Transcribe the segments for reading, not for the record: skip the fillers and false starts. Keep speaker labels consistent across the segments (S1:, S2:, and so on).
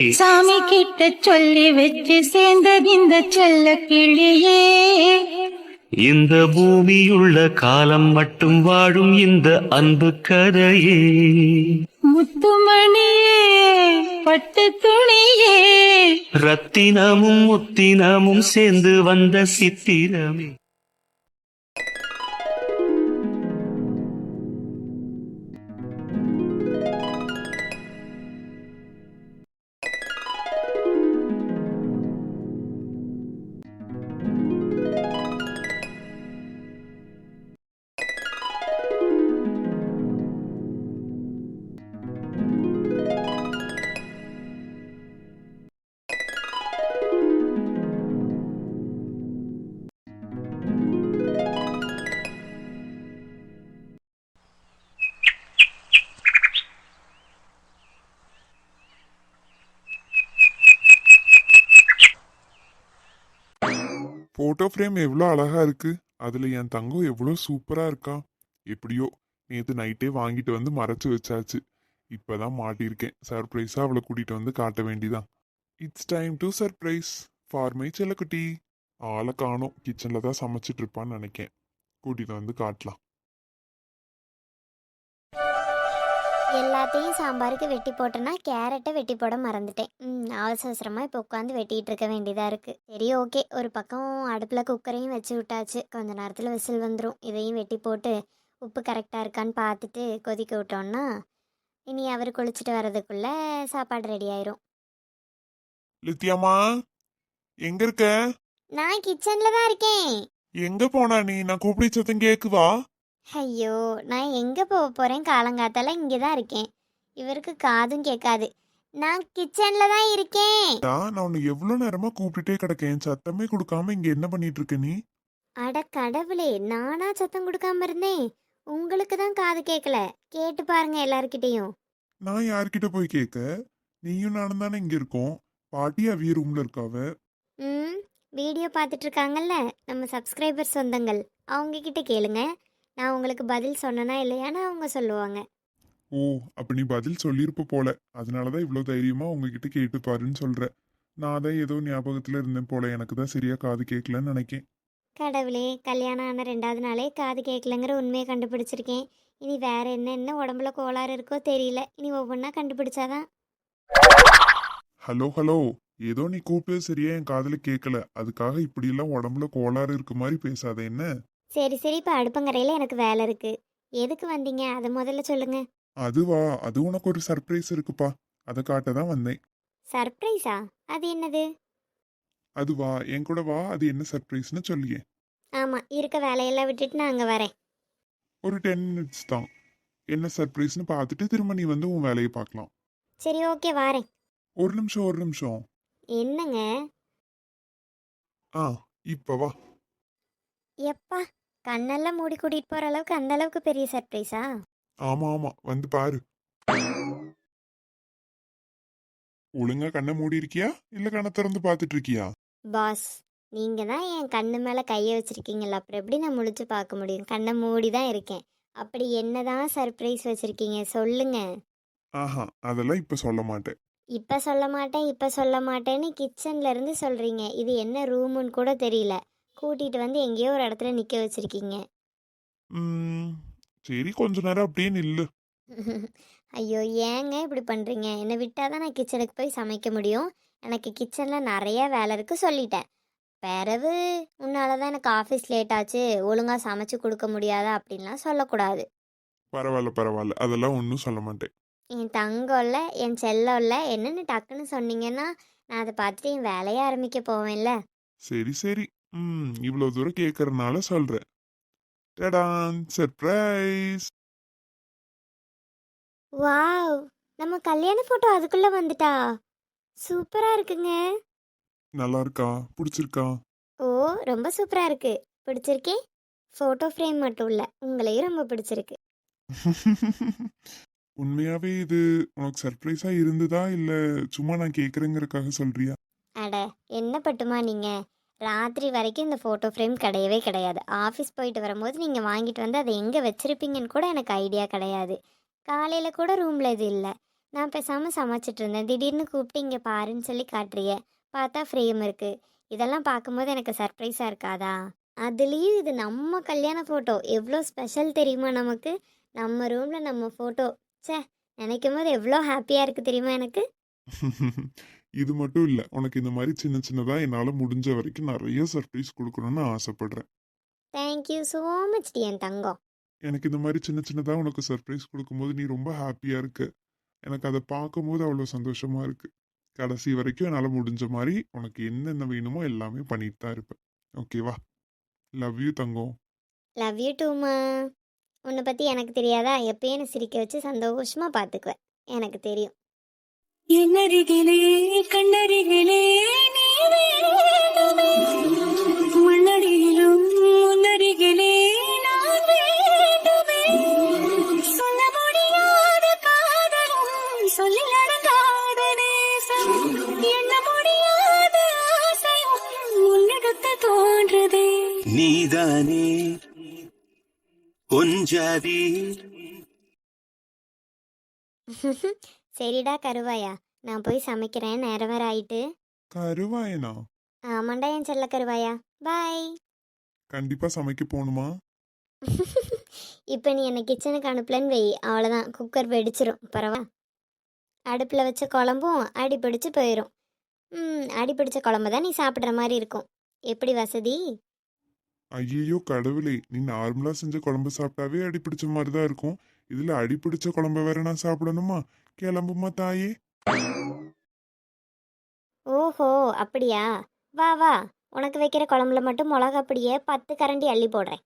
S1: சாமி கிட்ட சொல்லி வச்சு சேர்ந்தது இந்த செல்ல கிளியே.
S2: இந்த பூமியுள்ள காலம் மட்டும் வாழும் இந்த அன்பு கதையே.
S1: முத்துமணியே பட்டு துணியே,
S2: ரத்தினமும் முத்தினமும் சேர்ந்து வந்த சித்திரமே.
S3: போட்டோ ஃப்ரேம் எவ்வளோ அழகா இருக்கு. அதுல என் தங்கம் எவ்வளோ சூப்பரா இருக்கா. எப்படியோ நேத்து நைட்டே வாங்கிட்டு வந்து மறைச்சு வச்சாச்சு. இப்பதான் மாட்டியிருக்கேன். சர்ப்ரைஸா அவளை கூட்டிட்டு வந்து காட்ட வேண்டிதான். It's time to surprise for my செல்லக்குட்டி. ஆளை காணோம், கிச்சன்ல தான் சமைச்சிட்டு இருப்பான்னு நினைக்கேன். கூட்டிட்டு வந்து காட்டலாம்.
S4: எல்லாத்தையும் சாம்பாருக்கு வெட்டி போட்டேன்னா கேரட்டை வெட்டி போட மறந்துட்டேன். அவசர அவசரமாக இப்போ உட்காந்து வெட்டிகிட்டு இருக்க வேண்டியதாக இருக்குது. சரி, ஓகே. ஒரு பக்கம் அடுப்பில் குக்கரையும் வச்சு விட்டாச்சு. கொஞ்ச நேரத்தில் விசில் வந்துடும். இதையும் வெட்டி போட்டு உப்பு கரெக்டாக இருக்கான்னு பார்த்துட்டு கொதிக்க விட்டோன்னா இனி அவர் குளிச்சுட்டு வர்றதுக்குள்ளே சாப்பாடு ரெடி ஆயிரும்.
S3: லித்தியாமா, எங்க இருக்க?
S4: நான் கிச்சனில் தான் இருக்கேன்.
S3: எங்க போனா நீ? நான் கூப்பிடி சத்தம் கேக்குவா?
S4: ஐயோ, நான் எங்கே போக போகிறேன்? காலங்காத்தால இங்கே தான் இருக்கேன். இவருக்கு காதும் கேட்காது. நான் கிச்சனில் தான் இருக்கேன்.
S3: நான் உன்னை எவ்வளவு நேரமா கூப்பிட்டுட்டே கிடக்கேன். சத்தமே கொடுக்காம இங்க என்ன பண்ணிட்டு இருக்க நீ?
S4: அட கடவுளே, நானா சத்தம் கொடுக்காம இருந்தேன்? உங்களுக்கு தான் காது கேட்கல. கேட்டு பாருங்க எல்லார்கிட்டையும்.
S3: நான் யார்கிட்ட போய் கேட்க? நீயும் நானும் தானே இங்க இருக்கோம். பாட்டி அவிய ரூம்ல இருக்காவ.
S4: வீடியோ பார்த்துட்டு இருக்காங்கல்ல நம்ம சப்ஸ்கிரைபர் சொந்தங்கள், அவங்க கிட்ட கேளுங்க. நான் உங்களுக்கு பதில் சொன்னனா இல்லையான்னு அவங்க சொல்லுவாங்க.
S3: ஓ, அப்ப நீ பதில் சொல்லியிருப்ப போல. அதனாலதான் இவ்வளவு தைரியமா உங்ககிட்ட கேட்டு பாருன்னு சொல்ற. நான் தான் ஏதோ ஞாபகத்துல இருந்தேன் போல. எனக்கு தான் சரியா காது கேட்கலன்னு நினைக்கேன்.
S4: கடவுளே, கல்யாணம் ஆன 2வது நாளே காது கேட்கலங்கிற உண்மையை கண்டுபிடிச்சிருக்கேன். இனி வேற என்ன உடம்புல கோளாறு இருக்கோ தெரியல. இனி ஒவ்வொன்றா கண்டுபிடிச்சாதான்.
S3: ஹலோ ஹலோ, ஏதோ நீ கூப்பிட்டது சரியா என் காதுல கேட்கல. அதுக்காக இப்படி எல்லாம் உடம்புல கோளாறு இருக்கு மாதிரி பேசாத என்ன?
S4: சரி சரி, இப்போ அடுப்பங்கரையில் எனக்கு வேலை இருக்கு. எதுக்கு வந்தீங்க அதை முதல்ல சொல்லுங்க.
S3: அதுவா, அது உனக்கு ஒரு சர்ப்ரைஸ் இருக்குப்பா. அதை காட்ட தான் வந்தேன்.
S4: சர்ப்ரைஸா? அது என்னது?
S3: அதுவா, என் கூட வா. அது என்ன சர்ப்ரைஸ்னு சொல்லியே.
S4: ஆமாம், இருக்க வேலையெல்லாம் விட்டுட்டு நான் அங்கே வரேன்.
S3: ஒரு 10 மினிட்ஸ் தான். என்ன சர்ப்ரைஸ்னு பார்த்துட்டு திரும்ப நீ வந்து உன் வேலையை பார்க்கலாம்.
S4: சரி, ஓகே, வரேன்.
S3: ஒரு நிமிஷம் ஒரு நிமிஷம்.
S4: என்னங்க?
S3: இப்ப வா.
S4: எப்பா, கண்ணெல்லாம் மூடி கூட்டிட்டு போற அளவுக்கு அந்த அளவுக்கு பெரிய சர்ப்ரைஸா?
S3: ஆமா ஆமா, வந்து பாரு. ஒழுங்கா கண்ணை மூடி இருக்கியா இல்ல கண்ணை திறந்து பார்த்துட்டு இருக்கியா?
S4: பாஸ், நீங்க தான் என் கண்ணு மேல கையை வச்சிருக்கீங்கல்ல, அப்புறம் எப்படி நான் முழிச்சு பார்க்க முடியும்? கண்ணை மூடி தான் இருக்கேன். அப்படி என்னதான் சர்ப்ரைஸ் வச்சிருக்கீங்க சொல்லுங்க.
S3: ஆஹா, அதெல்லாம் இப்ப சொல்ல மாட்டேன்.
S4: இப்ப சொல்ல மாட்டேன் இப்ப சொல்ல மாட்டேன்னு கிச்சன்ல இருந்து சொல்றீங்க. இது என்ன ரூமுன்னு கூட தெரியல. கூட்டிட்டு வந்து எங்கேயோ ஒரு இடத்துல நிக்க வச்சிருக்கீங்க.
S3: சரி, கொஞ்ச நேரம் அப்படியே நில்லு.
S4: ஐயோ, ஏங்க இப்படி பண்றீங்க? என்னை விட்டாதான் நான் கிச்சனுக்கு போய் சமைக்க முடியும். எனக்கு கிச்சன்ல நிறைய வேலை இருக்கு சொல்லிட்டேன். பிறகு உன்னாலதான் எனக்கு ஆஃபீஸ் லேட் ஆச்சு, ஒழுங்கா சமைச்சு கொடுக்க முடியாதா அப்படின்லாம் சொல்லக்கூடாது.
S3: பரவாயில்ல பரவாயில்ல, அதெல்லாம் ஒன்றும் சொல்ல மாட்டேன்.
S4: என் தங்கம்ல, என் செல்லம்ல, என்னன்னு டக்குன்னு சொன்னீங்கன்னா நான் அதை பார்த்துட்டு என் வேலையை ஆரம்பிக்க போவேன்ல.
S3: சரி சரி, இவ்வளவு தூரம் கேட்கறதுனால சொல்றேன். டடான், சர்ப்ரைஸ்.
S4: வாவ், நம்ம கல்யாண போட்டோ அதுக்குள்ள வந்துட்டா. சூப்பரா இருக்குங்க.
S3: நல்லா இருக்கா? பிடிச்சிருக்கா?
S4: ஓ, ரொம்ப சூப்பரா இருக்கு. பிடிச்சிருக்கேன். போட்டோ ஃப்ரேம் மட்டும் இல்ல, உங்களையும் ரொம்ப பிடிச்சிருக்கு.
S3: உண்மையாவே இது உனக்கு சர்ப்ரைஸா இருந்ததா இல்ல சும்மா நான் கேக்குறேங்கறதுக்காக சொல்றியா?
S4: அட, என்ன பட்டுமா நீங்க? ராத்திரி வரைக்கும் இந்த ஃபோட்டோ ஃப்ரேம் கிடையவே கிடையாது. ஆஃபீஸ் போயிட்டு வரும்போது நீங்கள் வாங்கிட்டு வந்து அதை எங்கே வச்சுருப்பீங்கன்னு கூட எனக்கு ஐடியா கிடையாது. காலையில் கூட ரூமில் இது இல்லை. நான் பேசாமல் சமைச்சிட்டு இருந்தேன். திடீர்னு கூப்பிட்டு இங்கே பாருன்னு சொல்லி காட்டுறிய. பார்த்தா ஃப்ரேம் இருக்குது. இதெல்லாம் பார்க்கும்போது எனக்கு சர்ப்ரைஸாக இருக்காதா? அதுலேயும் இது நம்ம கல்யாண ஃபோட்டோ. எவ்வளோ ஸ்பெஷல் தெரியுமா நமக்கு? நம்ம ரூமில் நம்ம ஃபோட்டோ. ச்சே, நினைக்கும் போது எவ்வளோ ஹாப்பியாக இருக்குது தெரியுமா எனக்கு?
S3: இது மட்டும் இல்ல, உனக்கு இந்த மாதிரி சின்ன சின்னதா என்னால முடிஞ்ச வரைக்கும் நிறைய சர்ப்ரைஸ் கொடுக்கணும்னு ஆசைப்படுறேன்.
S4: Thank you so much T N தங்கம்.
S3: எனக்கு இந்த மாதிரி சின்ன சின்னதா உனக்கு சர்ப்ரைஸ் கொடுக்கும்போது நீ ரொம்ப ஹாப்பியா இருக்க. எனக்கு அதை பார்க்கும்போது அவ்வளோ சந்தோஷமா இருக்கு. கடைசி வரைக்கும் என்னால் முடிஞ்ச மாதிரி உனக்கு என்னென்ன வேணுமோ எல்லாமே பண்ணிட்டு தான் இருப்பேன். ஓகேவா? Love you Thangam.
S4: Love you டூமா. உன்னை பற்றி எனக்கு தெரியாதா? எப்பயும் என்னை சிரிக்க வச்சு சந்தோஷமாக பார்த்துக்குவேன். எனக்கு தெரியும்.
S1: என்னருகிலே கண்ணருகிலே நீ வேண்டுமே, மண்ணடியிலும் முன்னருகிலே நான் வேண்டுமே, சொல்ல முடியாத காதலும் சொல்லி அடங்காத நேசம், எண்ண முடியாத ஆசையும் உன்னிடத்து தோன்றுதே.
S2: நீதானே கொஞ்சாதி.
S4: சரிடா கருவாயா, நான் போய் சமைக்கிறேன். நேரம் வேற ஆயிட்டு.
S3: கருவாயனா?
S4: ஆமாண்டா என் செல்ல கருவாயா. பாய்.
S3: கண்டிப்பா சமைக்க போகணுமா?
S4: இப்போ நீ என்னை கிச்சனுக்கு அனுப்பலன்னு வை, அவ்வளோதான். குக்கர் வெடிச்சிரும். பரவா. அடுப்பில் வச்ச குழம்பும் அடி பிடிச்சு போயிடும். அடி பிடிச்ச குழம்பு தான் நீ சாப்பிட்ற மாதிரி இருக்கும். எப்படி வசதி?
S3: ஐயோ கடவுளே, நீ நார்மலா செஞ்ச குழம்பு சாப்பிட்டாவே அடிப்பிடிச்ச மாதிரி தான் இருக்கும். இதுல அடிப்பிடிச்ச குழம்ப வேற நான் சாப்பிடணுமா? கிளம்புமா தாயே.
S4: ஓஹோ அப்படியா? வா வா, உனக்கு வைக்கிற குழம்புல மட்டும் மிளகா அப்படியே 10 கரண்டி அள்ளி போடுறேன்.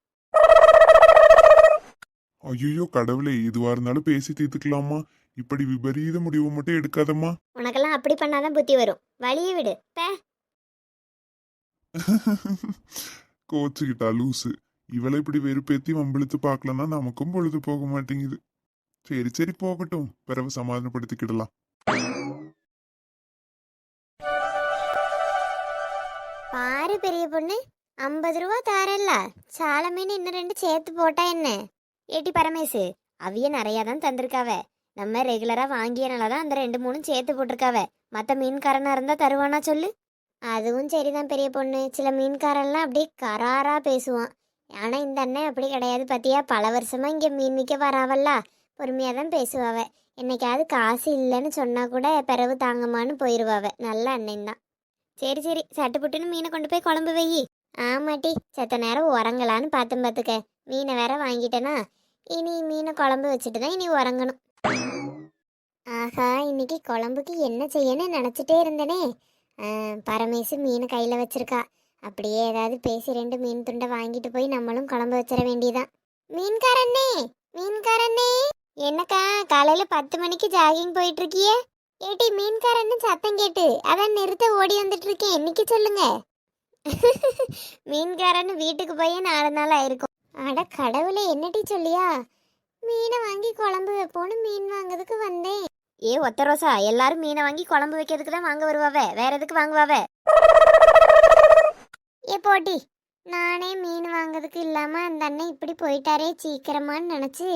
S3: ஐயோ கடவுளே, எதுவா இருந்தாலும் பேசி தீர்த்துக்கலாமா? இப்படி விபரீத முடிவு மட்டும் எடுக்காதம்மா.
S4: உனக்கெல்லாம் அப்படி பண்ணாதான் புத்தி வரும். வழியே விடு பே.
S3: கோச்சுக்கிட்டா லூசு. இவளை இப்படி வெறுப்பேத்தி வம்பிழுத்து பார்க்கலன்னா நமக்கும் பொழுது போக மாட்டேங்குது. சரி சரி போகட்டும், பிறகு சமாதானப்படுத்திக்கிடலாம்.
S4: பாரு பெரிய பொண்ணு, 50 ரூபா தாரல்ல, சால மீன் இன்னும் 2 சேர்த்து போட்டா என்ன? ஏட்டி பரமேசு, அவிய நிறையா தான் தந்திருக்காவ. நம்ம ரெகுலரா வாங்கியனால தான் அந்த 2-3 சேர்த்து போட்டிருக்காவ. மற்ற மீன்காரனா இருந்தா தருவானா சொல்லு? அதுவும் சரிதான் பெரிய பொண்ணு. சில மீன்காரெல்லாம் அப்படியே கராரா பேசுவான். ஆனா இந்த அண்ணன் அப்படி கிடையாது. பத்தியா, பல வருஷமா இங்க மீன் விற்க வராவல்ல, பொறுமையா தான் பேசுவாவ. என்னைக்காவது காசு இல்லைன்னு சொன்னா கூட பிறகு தாங்கம்மான்னு போயிடுவாவ. நல்ல அண்ணன் தான். சரி சரி, சட்டு புட்டுன்னு மீனை கொண்டு போய் குழம்பு வை. ஆமாட்டி, செத்த நேரம் உறங்கலான்னு பார்த்தேன் பார்த்துக்க. மீனை வேற வாங்கிட்டேனா, இனி மீனை குழம்பு வச்சுட்டு தான் இனி உறங்கணும். ஆஹா, இன்னைக்கு குழம்புக்கு என்ன செய்யணும்னு நினச்சிட்டே இருந்தேனே. பரமேசு மீனை கையில் வச்சிருக்கா. அப்படியே ஏதாவது பேசி 2 மீன் துண்டை வாங்கிட்டு போய் நம்மளும் குழம்பு வச்சிட வேண்டியதான். மீன்காரண்ணே, மீன்காரண்ணே. என்னக்கா காலையில் 10 மணிக்கு ஜாகிங் போயிட்டு இருக்கியே? ஏட்டி மீன்காரன்னு சத்தம் கேட்டு அதான் நிறுத்த ஓடி வந்துட்டு இருக்கேன். இன்னைக்கு சொல்லுங்க. மீன்காரன்னு வீட்டுக்கு போய் 4 நாள் ஆயிருக்கும். அட கடவுளே, என்னடி சொல்லியா? மீனை வாங்கி குழம்பு வைப்போன்னு மீன் வாங்குறதுக்கு வந்தேன். ஏ ஒத்த ரோசா, எல்லாரும் மீனை வாங்கி குழம்பு வைக்கிறதுக்கு தான் வாங்க வருவாவ, வேற எதுக்கு வாங்குவாவ? ஏ போட்டி, நானே மீன் வாங்குறதுக்கு இல்லாம அந்த அண்ணன் இப்படி போயிட்டாரே சீக்கிரமான்னு நினைச்சு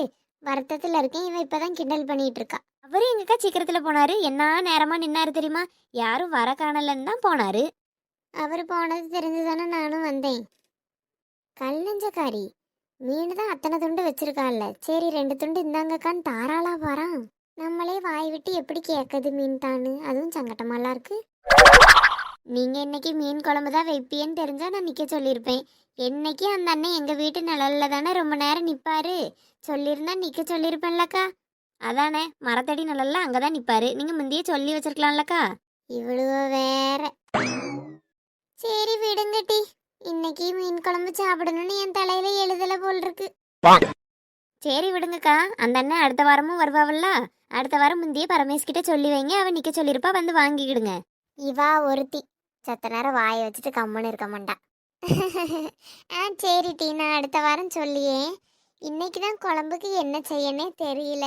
S4: வருத்தத்துல இருக்கேன். இவன் இப்பதான் கிண்டல் பண்ணிட்டு இருக்கா. அவரு எங்கக்கா சீக்கிரத்துல போனாரு? என்ன நேரமா நின்னாரு தெரியுமா? யாரும் வர காணலன்னு தான் போனாரு. அவர் போனது தெரிஞ்சுதானே நானும் வந்தேன். கல்லஞ்சக்காரி, மீன் தான் அத்தனை துண்டு வச்சிருக்காள்ல, சரி 2 துண்டு இந்தாங்கக்கான்னு தாராளா வரான். நம்மளே வாய் விட்டு எப்படி கேட்குது மீன் தானு? அதுவும் சங்கட்டமாலாம் இருக்கு. நீங்க இன்னைக்கு மீன் குழம்பு தான் வைப்பியன்னு தெரிஞ்சா நான் நிக்க சொல்லியிருப்பேன். என்னைக்கு அந்த அண்ணன் எங்க வீட்டு நிழல்ல தானே ரொம்ப நேரம் நிப்பாரு. சொல்லியிருந்தா நிக்க சொல்லியிருப்பேன்லக்கா. அதானே, மரத்தடி நிழல்ல அங்கதான் நிப்பாரு. நீங்க முந்தையே சொல்லி வச்சிருக்கலாம்லக்கா. இவ்வளவு வேற. சரி விடுங்கட்டி, இன்னைக்கு மீன் குழம்பு சாப்பிடணும்னு என் தலையில எழுதல போல் இருக்கு. சரி விடுங்கக்கா, அந்த அண்ணன் அடுத்த வாரமும் வருவாவல்ல, அடுத்த வாரம் முந்தைய பரமேஷ் கிட்ட சொல்லி வைங்க, அவன் நிக்க சொல்லிருப்பா, வந்து வாங்கிக்கிடுங்க. இவா ஒருத்தி சத்த நேரம் வாயை வச்சுட்டு கம்முன்னு இருக்க மாட்டா. சரி டீ, நான் அடுத்த வாரம் சொல்லியே. இன்னைக்கு தான் குழம்புக்கு என்ன செய்யனே தெரியல.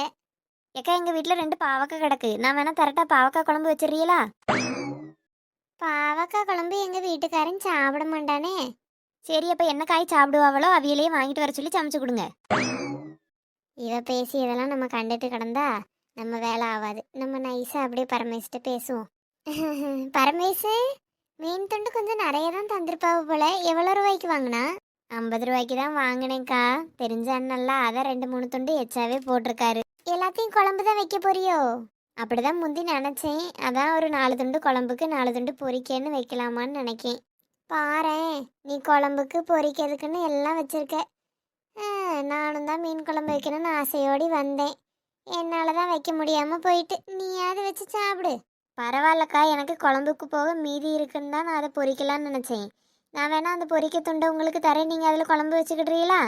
S4: ஏக்கா, எங்க வீட்டுல 2 பாவக்காய் கிடக்கு, நான் வேணா தரட்டா? பாவக்காய் குழம்பு வச்சிடறீங்களா? பாவக்காய் குழம்பு எங்க வீட்டுக்காரன் சாப்பிட மாட்டானே. சரி, அப்ப என்ன காய் சாப்பிடுவாவளோ அவியலையே வாங்கிட்டு வர சொல்லி சமைச்சு கொடுங்க. இவ பேசி இதெல்லாம் நம்ம கண்டுட்டு கிடந்தா நம்ம வேலை ஆகாது. நம்ம நைஸாக அப்படியே பரமேஷ்கிட்ட பேசுவோம். பரமேஷு, மீன் துண்டு கொஞ்சம் நிறைய தான் தந்திருப்பாவு போல. எவ்வளோ ரூபாய்க்கு வாங்கினா? 50 ரூபாய்க்கு தான் வாங்கினேங்க்கா. தெரிஞ்ச அண்ணல்ல அதை 2-3 துண்டு எச்சாவே போட்டிருக்காரு. எல்லாத்தையும் குழம்பு தான் வைக்க போறியோ? அப்படிதான் முந்தி நினச்சேன். அதான் ஒரு 4 துண்டு குழம்புக்கு 4 துண்டு பொரிக்கன்னு வைக்கலாமான்னு நினைக்கேன். பாரேன், நீ குழம்புக்கு பொரிக்கிறதுக்குன்னு எல்லாம் வச்சிருக்க. நானும் தான் மீன் குழம்பு வைக்கணும்னு ஆசையோடி வந்தேன். என்னால் தான் வைக்க முடியாமல் போயிட்டு. நீயாவது வச்சு சாப்பிடு. பரவாயில்லக்கா, எனக்கு குழம்புக்கு போக மீதி இருக்குன்னு தான் நான் அதை பொரிக்கலான்னு நினச்சேன். நான் வேணா அந்த பொரிக்க துண்டை உங்களுக்கு தரேன், நீங்கள் அதில் குழம்பு வச்சுக்கிட்றீங்களா?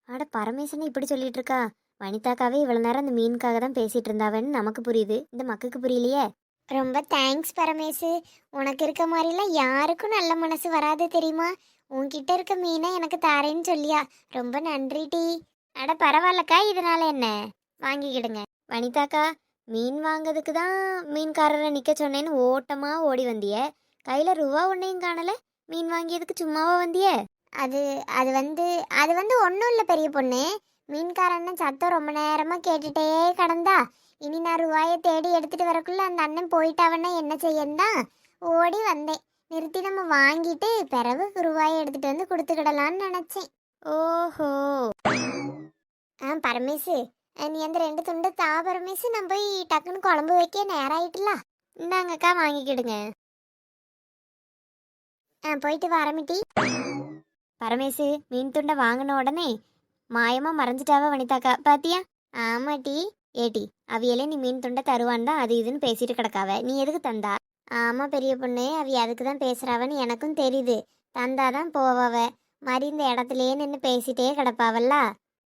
S4: அட பரமேசன் இப்படி சொல்லிட்டு இருக்கா. வனிதாக்காவே இவ்வளோ நேரம் அந்த மீனுக்காக தான் பேசிகிட்டு இருந்தாவன்னு நமக்கு புரியுது, இந்த மக்குக்கு புரியலையே. ரொம்ப தேங்க்ஸ் பரமேசு. உனக்கு இருக்க மாதிரிலாம் யாருக்கும் நல்ல மனசு வராது தெரியுமா? உன்கிட்ட இருக்க மீனை எனக்கு தாரேன்னு சொல்லியா? ரொம்ப நன்றி டி. அட பரவாயில்லக்கா, இதனால என்ன, வாங்கிக்கிடுங்க. வனிதாக்கா, மீன் வாங்கிறதுக்கு தான் மீன்காரரை நிற்க சொன்னேன்னு ஓட்டமாக ஓடி வந்திய. கையில் ரூபா ஒன்றையும் காணலை. மீன் வாங்கியதுக்கு சும்மாவா வந்திய? அது அது வந்து அது வந்து ஒன்றும் இல்லை பெரிய பொண்ணு. மீன்காரன்னு சத்தம் ரொம்ப நேரமாக கேட்டுட்டே கிடந்தா. இனி நான் ரூபாயை தேடி எடுத்துகிட்டு வரக்குள்ள அந்த அண்ணன் போயிட்டாவன்னா என்ன செய்யந்தான் ஓடி வந்தேன். நிறுத்தி நம்ம வாங்கிட்டு பிறகு ரூபாயை எடுத்துகிட்டு வந்து கொடுத்துக்கிடலான்னு நினச்சேன். ஓஹோ. பரமேசு, நீ அந்த 2 துண்டு தா பரமேசு. நான் போய் டக்குன்னு குழம்பு வைக்க நேரம் ஆயிட்டுல. இந்தாங்கக்கா, வாங்கிக்கிடுங்க. போயிட்டு வரமிட்டி. பரமேசு, மீன் துண்டை வாங்கின உடனே மாயமாக மறைஞ்சிட்டாவா வனிதாக்கா, பாத்தியா? ஆமாட்டி. ஏட்டி, அவியலே நீ மீன் துண்டை தருவான் தான் அது இதுன்னு பேசிட்டு கிடக்காவ. நீ எதுக்கு தந்தா? ஆமாம் பெரிய பொண்ணு, அவி அதுக்கு தான் பேசுகிறாவன்னு எனக்கும் தெரியுது. தந்தாதான் போவாவ. மாதிரி இந்த இடத்துலையே நின்று பேசிட்டே கிடப்பாவல்ல.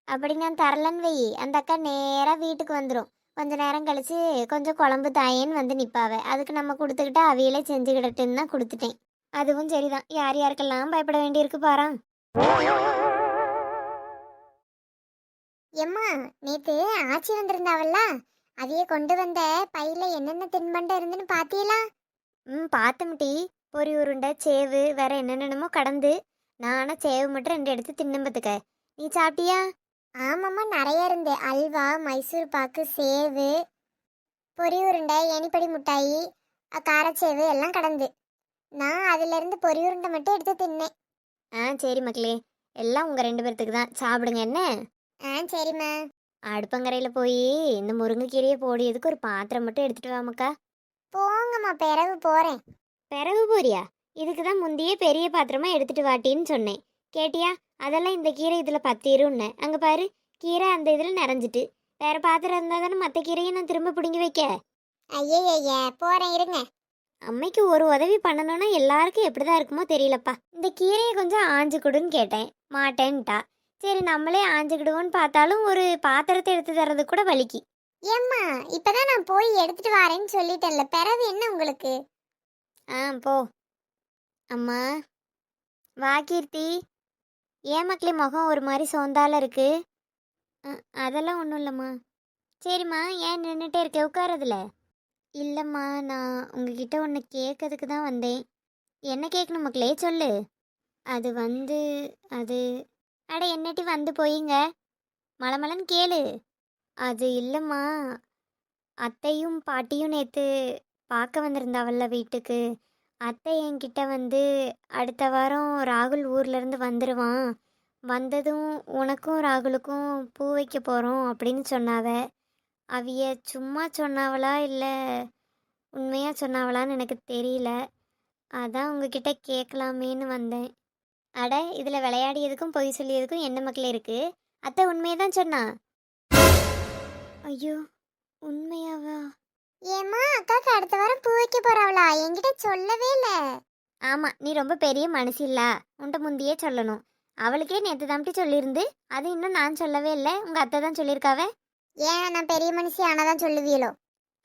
S4: அப்படி நான் தரலன்னு வை, அந்த அக்கா நேராக வீட்டுக்கு வந்துடும். கொஞ்ச நேரம் கழிச்சு கொஞ்சம் குழம்பு தாயேன்னு வந்து நிற்பாவ. அதுக்கு நம்ம கொடுத்துக்கிட்டா அவியலே செஞ்சுக்கிடட்டுன்னு தான் கொடுத்துட்டேன். அதுவும் சரிதான். யார் யாருக்கெல்லாம் பயப்பட வேண்டியிருக்கு பாரா. எம்மா, நேற்று ஆச்சி வந்திருந்தாவல்ல, அதையே கொண்டு வந்த பையில என்னென்ன தின்பண்டம் இருந்துன்னு பாத்தீங்களா? பார்த்தோம் டீ. பொரி உருண்டை, சேவு, வேற என்னென்னமோ கடந்து. நானும் சேவு மட்டும் 2 எடுத்து தின்னம்பத்துக்க. நீ சாப்பிட்டியா? ஆமாம்மா, நிறைய இருந்து. அல்வா, மைசூர் பாக்கு, சேவு, பொரி உருண்டை, எனிப்படி மிட்டாயி, காரச்சேவு எல்லாம் கடந்து. நான் அதிலிருந்து பொரி உருண்டை மட்டும் எடுத்து தின்னேன். சரி மக்களே, எல்லாம் உங்கள் 2 பேர்த்துக்கு தான். சாப்பிடுங்க என்ன? சரிம்மா. அடுப்பங்கரையில் போய் இந்த முருங்கைக்கீரையை போடியதுக்கு ஒரு பாத்திரம் மட்டும் எடுத்துட்டு வாமக்கா. போங்கம்மா, பிறகு போகிறேன். பிறகு போறியா? இதுக்கு தான் முந்தையே பெரிய பாத்திரமா எடுத்துட்டு வாட்டின்னு சொன்னேன். கேட்டியா? அதெல்லாம் இந்த கீரை இதில் பத்திரும்னு. அங்கே பாரு, கீரை அந்த இதில் நிறைஞ்சிட்டு. வேற பாத்திரம் இருந்தால் தானே மற்ற கீரையை நான் திரும்ப பிடுங்கி வைக்க. ஐயா, போகிறேன் இருங்க. அம்மைக்கு ஒரு உதவி பண்ணணும்னா எல்லாருக்கும் எப்படி தான் இருக்குமோ தெரியலப்பா. இந்த கீரையை கொஞ்சம் ஆஞ்சு கொடுன்னு கேட்டேன், மாட்டேன்ட்டா. சரி, நம்மளே ஆஞ்சுக்கிடுவோன்னு பார்த்தாலும் ஒரு பாத்திரத்தை எடுத்து தர்றது கூட வலிக்கு. ஏம்மா, இப்பதான் நான் போய் எடுத்துட்டு வரேன்னு சொல்லிட்டேன்ல, பிறகு என்ன உங்களுக்கு? போ. அம்மா, வா கீர்த்தி. ஏன் மக்களே முகம் ஒரு மாதிரி சோந்தால இருக்கு? அதெல்லாம் ஒன்றும் இல்லைம்மா. சரிம்மா, ஏன் நின்றுட்டே இருக்க, உட்காரதுல? இல்லைம்மா, நான் உங்ககிட்ட ஒன்று கேட்கறதுக்கு தான் வந்தேன். என்ன கேட்கணும் மக்களே, சொல்லு. அது வந்து அது அட என்னட்டி வந்து போயிங்க, மலமலன்னு கேளு. அது இல்லைம்மா, அத்தையும் பாட்டியும் நேற்று பார்க்க வந்திருந்தாவல்ல வீட்டுக்கு. அத்தை என்கிட்ட வந்து அடுத்த வாரம் ராகுல் ஊர்லேருந்து வந்துடுவான், வந்ததும் உனக்கும் ராகுலுக்கும் பூ வைக்க போகிறோம் அப்படின்னு சொன்னாவ. அவிய சும்மா சொன்னாவளா இல்லை உண்மையாக சொன்னாவளான்னு எனக்கு தெரியல. அதான் உங்ககிட்ட கேட்கலாமேன்னு வந்தேன். அட, இதில் விளையாடியதுக்கும் பொய் சொல்லியதுக்கும் என்ன மக்களே இருக்கு? அத்தை உண்மையை தான் சொன்னா. ஐயோ, உண்மையாவா? ஏம்மா, அக்காக்கு அடுத்த வாரம் பூ வைக்க போறாவளா? என்கிட்ட சொல்லவே இல்லை. ஆமாம், நீ ரொம்ப பெரிய மனசு இல்ல, உன்ட்ட முந்தியே சொல்லணும். அவளுக்கே நேற்று தம்பி சொல்லியிருந்து, அது இன்னும் நான் சொல்லவே இல்லை, உங்கள் அத்தை தான் சொல்லியிருக்காவே. ஏன் நான் பெரிய மனுஷி ஆனாதான் சொல்லுவீங்களோ?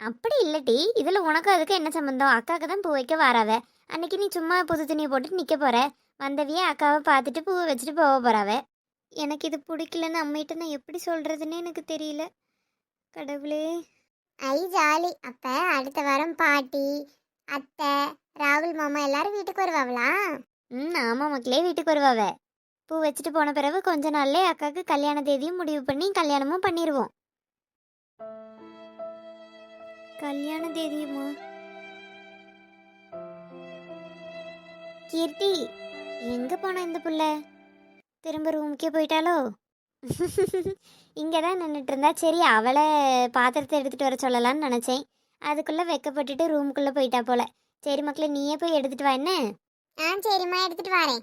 S4: அப்படி இல்லட்டி, இதில் உனக்கும் அதுக்கு என்ன சம்மந்தம்? அக்காவுக்கு தான் பூ வைக்க வராவ. அன்னைக்கு நீ சும்மா புது துணியை போட்டு நிற்க போற. வந்தவியே அக்காவை பார்த்துட்டு பூவை வச்சுட்டு போக போறாவ. எனக்கு இது பிடிக்கலன்னு அம்மிட்ட நான் எப்படி சொல்றதுன்னு எனக்கு தெரியல. கடவுளே. ஐ ஜாலி. அப்ப அடுத்த வாரம் பாட்டி, அத்தை, ராகுல் மாமா எல்லாரும் வீட்டுக்கு வருவாங்களா? ஆமாம் மக்களே, வீட்டுக்கு வருவாவ. பூ வச்சுட்டு போன பிறகு கொஞ்ச நாள்லே அக்காவுக்கு கல்யாண தேதியும் முடிவு பண்ணி கல்யாணமும் பண்ணிடுவோம். கல்யாண தேதியுமா? கீர்த்தி, எங்க போன இந்த புள்ள? திரும்ப ரூமுக்கே போயிட்டாலோ? இங்கே தான் நின்றுட்டு இருந்தா. சரி, அவளை பாத்திரத்தை எடுத்துகிட்டு வர சொல்லலான்னு நினச்சேன். அதுக்குள்ளே வெக்கப்பட்டுட்டு ரூமுக்குள்ளே போயிட்டா போல. சரி மக்களே, நீயே போய் எடுத்துகிட்டு வா என்ன?
S5: சரிம்மா எடுத்துட்டு வரேன்.